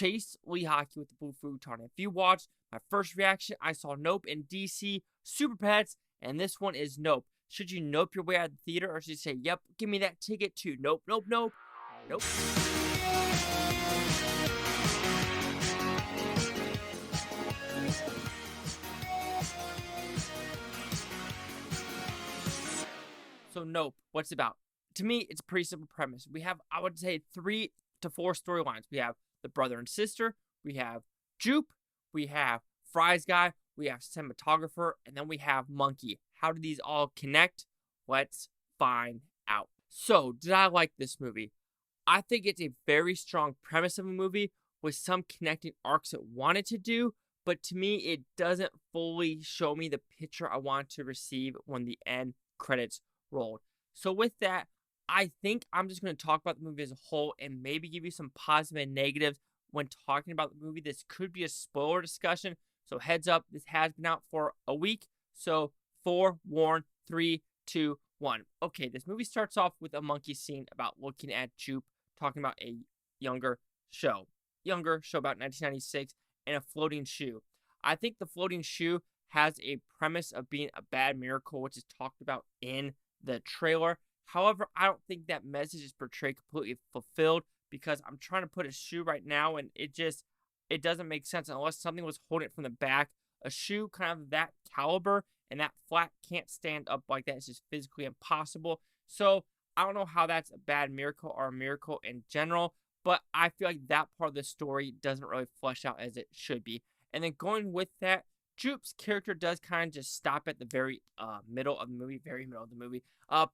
Chase Lee Hockey with the Blue Futon. If you watched my first reaction, I saw Nope and DC Super Pets, and this one is Nope. Should you nope your way out of the theater, or should you say, yep, give me that ticket too? Nope, nope, nope, nope. So Nope, what's it about? To me, it's a pretty simple premise. We have, I would say, 3 to 4 storylines. We have the brother and sister, we have Jupe, we have Fry's guy, we have cinematographer, and then we have Monkey. How do these all connect? Let's find out. So, did I like this movie? I think it's a very strong premise of a movie with some connecting arcs it wanted to do, but to me, it doesn't fully show me the picture I want to receive when the end credits rolled. So with that, I think I'm just going to talk about the movie as a whole and maybe give you some positive and negatives when talking about the movie. This could be a spoiler discussion, so heads up, this has been out for a week. So forewarn, 3, 2, 1. Okay, this movie starts off with a monkey scene about looking at Jupe, talking about a younger show about 1996, and a floating shoe. I think the floating shoe has a premise of being a bad miracle, which is talked about in the trailer. However, I don't think that message is portrayed completely fulfilled, because I'm trying to put a shoe right now and it doesn't make sense unless something was holding it from the back. A shoe kind of that caliber and that flat can't stand up like that. It's just physically impossible. So I don't know how that's a bad miracle or a miracle in general, but I feel like that part of the story doesn't really flesh out as it should be. And then going with that, Jupe's character does kind of just stop at the very middle of the movie.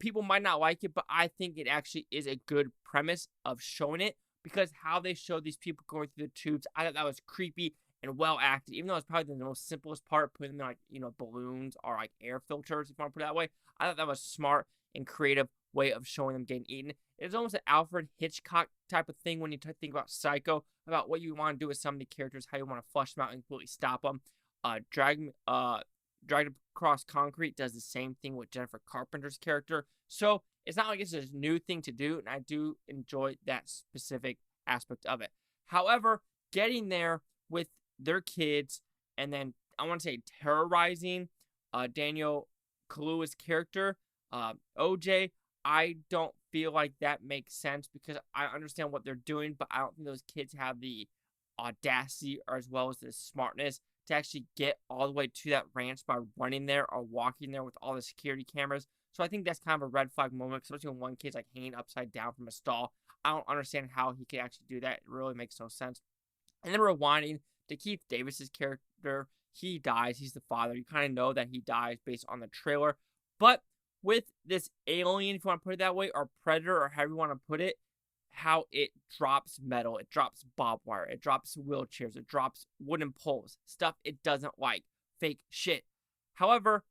People might not like it, but I think it actually is a good premise of showing it, because how they show these people going through the tubes, I thought that was creepy and well acted. Even though it's probably the most simplest part, putting them in like, balloons or like air filters, if you want to put it that way. I thought that was smart and creative way of showing them getting eaten. It's almost an Alfred Hitchcock type of thing when you think about Psycho, about what you want to do with some of the characters, how you want to flush them out and completely stop them. Dragged Across Concrete does the same thing with Jennifer Carpenter's character. So it's not like it's a new thing to do, and I do enjoy that specific aspect of it. However, getting there with their kids and then, I want to say, terrorizing Daniel Kaluuya's character, OJ, I don't feel like that makes sense, because I understand what they're doing, but I don't think those kids have the audacity or as well as the smartness to actually get all the way to that ranch by running there or walking there with all the security cameras. So I think that's kind of a red flag moment, especially when one kid's like hanging upside down from a stall. I don't understand how he could actually do that. It really makes no sense. And then rewinding to Keith Davis's character, he dies. He's the father. You kind of know that he dies based on the trailer. But with this alien, if you want to put it that way, or predator, or however you want to put it, how it drops metal, it drops barbed wire, it drops wheelchairs, it drops wooden poles, stuff it doesn't like, fake shit. However,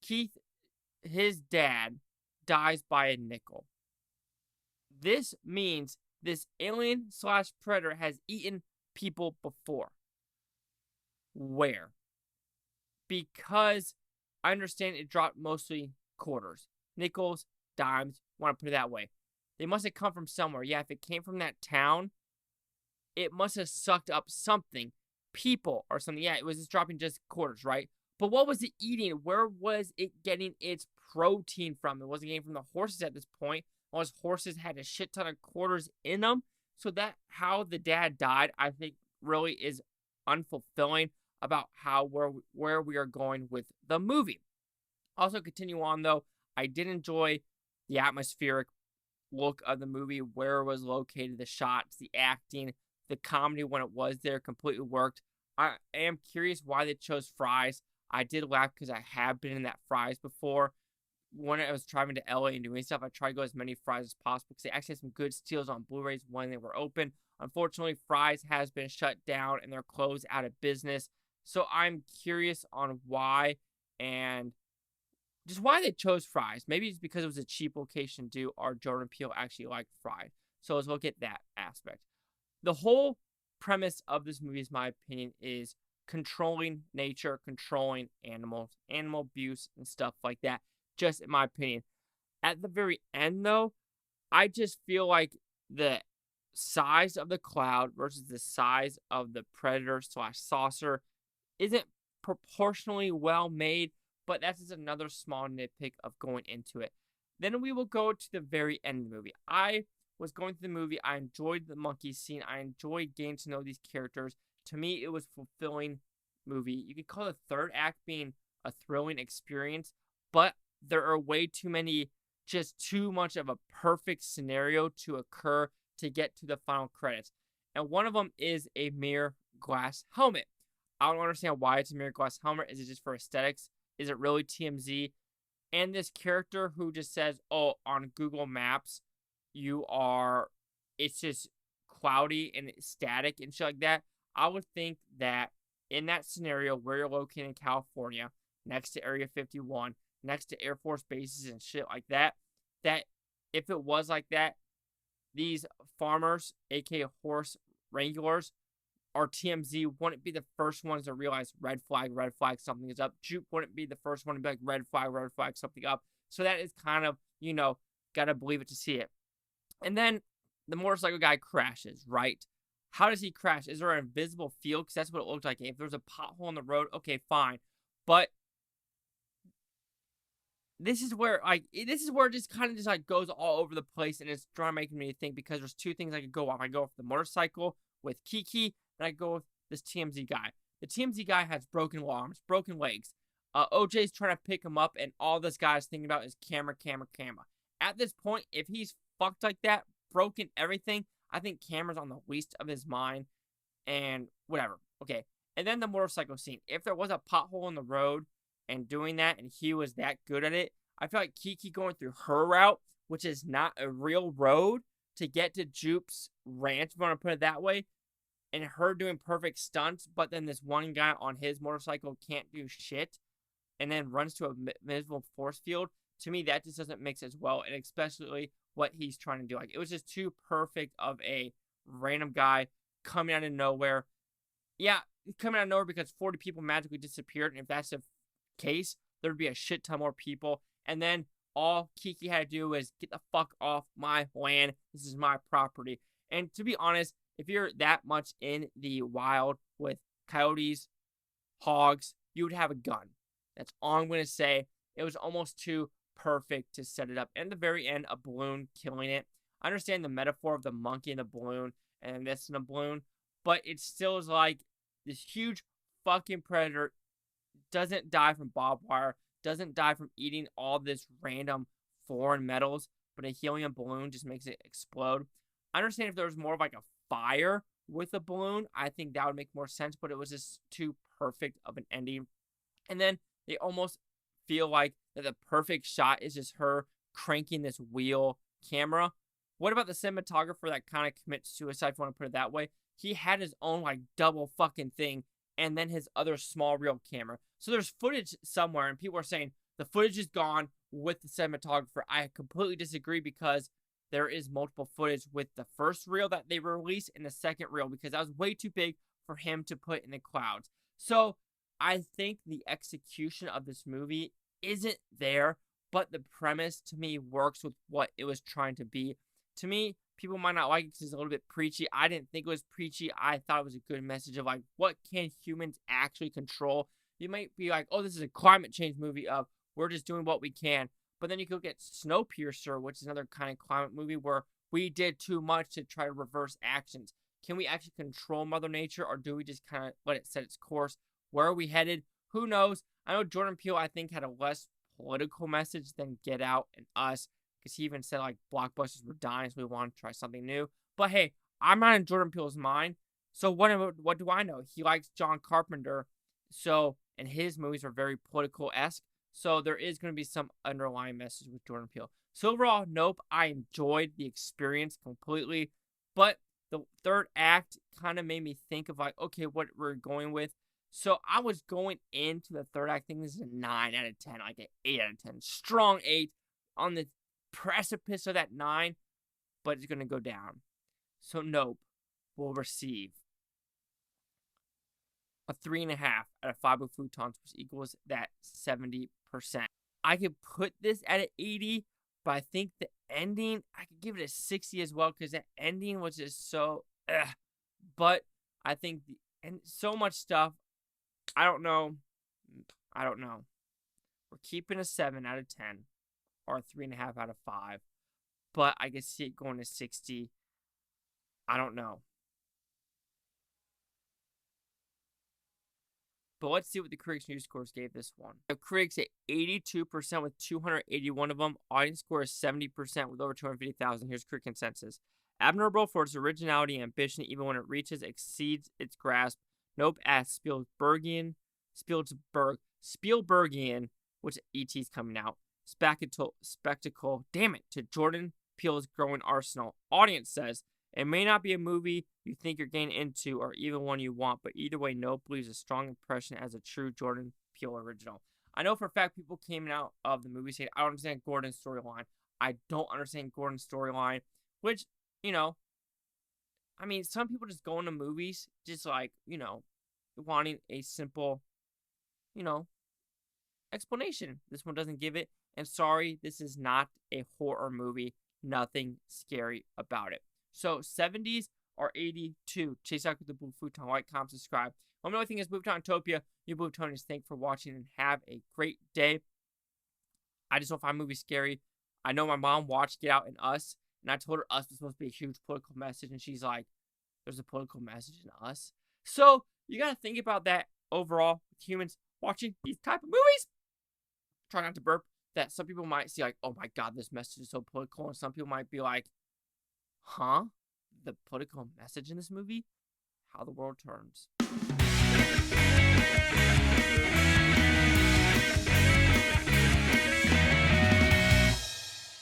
Keith, his dad, dies by a nickel. This means this alien / predator has eaten people before. Where? Because I understand it dropped mostly quarters, nickels, dimes, want to put it that way. They must have come from somewhere. Yeah, if it came from that town, it must have sucked up something. People or something. Yeah, it was just dropping just quarters, right? But what was it eating? Where was it getting its protein from? It wasn't getting from the horses at this point. All those horses had a shit ton of quarters in them. So that how the dad died, I think, really is unfulfilling about how where we are going with the movie. Also, continue on though, I did enjoy the atmospheric look of the movie, where it was located, the shots, the acting, the comedy when it was there completely worked. I am curious why they chose Fry's. I did laugh because I have been in that Fry's before. When I was traveling to LA and doing stuff, I tried to go as many Fry's as possible because they actually had some good steals on Blu-rays when they were open. Unfortunately, Fry's has been shut down and they're closed out of business. So I'm curious on why, and just why they chose Fry's. Maybe it's because it was a cheap location to do, or Jordan Peele actually liked Fry's. So let's look at that aspect. The whole premise of this movie, is my opinion, is controlling nature, controlling animals, animal abuse, and stuff like that. Just in my opinion. At the very end, though, I just feel like the size of the cloud versus the size of the predator slash saucer isn't proportionally well made, but that's just another small nitpick of going into it. Then we will go to the very end of the movie. I was going through the movie. I enjoyed the monkey scene. I enjoyed getting to know these characters. To me, it was a fulfilling movie. You could call the third act being a thrilling experience, but there are way too many, just too much of a perfect scenario to occur to get to the final credits. And one of them is a mirror glass helmet. I don't understand why it's a mirror glass helmet. Is it just for aesthetics? Is it really TMZ? And this character who just says, oh, on Google Maps, it's just cloudy and static and shit like that. I would think that in that scenario where you're located in California, next to Area 51, next to Air Force bases and shit like that, that if it was like that, these farmers, aka horse wranglers, or TMZ wouldn't be the first ones to realize red flag, something is up. Jupe wouldn't be the first one to be like red flag, something up. So that is kind of, gotta believe it to see it. And then the motorcycle guy crashes, right? How does he crash? Is there an invisible field? Because that's what it looked like. If there's a pothole in the road, okay, fine. But this is where it just kind of just like goes all over the place, and it's making me think, because there's two things I could go off. I go off the motorcycle with Keke, and I go with this TMZ guy. The TMZ guy has broken arms, broken legs. OJ's trying to pick him up, and all this guy's thinking about is camera. At this point, if he's fucked like that, broken everything, I think camera's on the least of his mind, and whatever. Okay. And then the motorcycle scene. If there was a pothole in the road and doing that, and he was that good at it, I feel like Keke going through her route, which is not a real road, to get to Jupe's ranch, if you want to put it that way, and her doing perfect stunts, but then this one guy on his motorcycle can't do shit, and then runs to a invisible force field. To me, that just doesn't mix as well, and especially what he's trying to do. Like, it was just too perfect of a random guy coming out of nowhere. Yeah, coming out of nowhere because 40 people magically disappeared, and if that's the case, there'd be a shit ton more people. And then all Keke had to do was get the fuck off my land. This is my property. And to be honest, if you're that much in the wild with coyotes, hogs, you would have a gun. That's all I'm going to say. It was almost too perfect to set it up. And at the very end, a balloon killing it. I understand the metaphor of the monkey and the balloon and this and a balloon, but it still is like this huge fucking predator doesn't die from barbed wire, doesn't die from eating all this random foreign metals, but a helium balloon just makes it explode. I understand if there was more of like a fire with a balloon, I think that would make more sense, but it was just too perfect of an ending. And then they almost feel like that the perfect shot is just her cranking this wheel camera. What about the cinematographer that kind of commits suicide, if you want to put it that way? He had his own like double fucking thing, and then his other small reel camera. So there's footage somewhere, and people are saying the footage is gone with the cinematographer. I completely disagree, because there is multiple footage with the first reel that they released and the second reel, because that was way too big for him to put in the clouds. So I think the execution of this movie isn't there, but the premise to me works with what it was trying to be. To me, people might not like it because it's a little bit preachy. I didn't think it was preachy. I thought it was a good message of like, what can humans actually control? You might be like, oh, this is a climate change movie of we're just doing what we can. But then you could get Snowpiercer, which is another kind of climate movie where we did too much to try to reverse actions. Can we actually control Mother Nature, or do we just kind of let it set its course? Where are we headed? Who knows? I know Jordan Peele, I think, had a less political message than Get Out and Us, because he even said like blockbusters were dying, so we want to try something new. But hey, I'm not in Jordan Peele's mind, so what do I know? He likes John Carpenter, and his movies are very political-esque, so there is going to be some underlying message with Jordan Peele. So overall, nope, I enjoyed the experience completely, but the third act kind of made me think of like, okay, what we're going with. So I was going into the third act thinking this is a 9 out of 10, like an 8 out of 10. Strong 8 on the precipice of that 9, but it's going to go down. So Nope will receive a 3.5 out of 5 with Futons, which equals that 70%. I could put this at an 80, but I think the ending, I could give it a 60 as well because the ending was just so. But I think and so much stuff. I don't know. I don't know. We're keeping a 7 out of 10 or a 3.5 out of 5. But I could see it going to 60. I don't know. But let's see what the critics' news scores gave this one. The critics at 82% with 281 of them. Audience score is 70% with over 250,000. Here's critic consensus. Admirable for its originality and ambition, even when it exceeds its grasp. Nope as Spielbergian, which E.T.'s coming out. Spectacle, damn it, to Jordan Peele's growing arsenal. Audience says, it may not be a movie you think you're getting into or even one you want, but either way, Nope leaves a strong impression as a true Jordan Peele original. I know for a fact people came out of the movie saying, I don't understand Gordon's storyline. I don't understand Gordon's storyline, which, I mean, some people just go into movies just like, wanting a simple, explanation. This one doesn't give it. And sorry, this is not a horror movie. Nothing scary about it. So 70s or 82. Chase out with the Blue Futon. Like, comment, subscribe. Let me know what you think is Bluetonian. You Bluetonians, thank for watching and have a great day. I just don't find movies scary. I know my mom watched Get Out and Us, and I told her Us was supposed to be a huge political message, and she's like, there's a political message in Us. So you got to think about that overall with humans watching these type of movies. Try not to burp. That some people might see like, oh my God, this message is so political. And some people might be like, huh? The political message in this movie? How the world turns.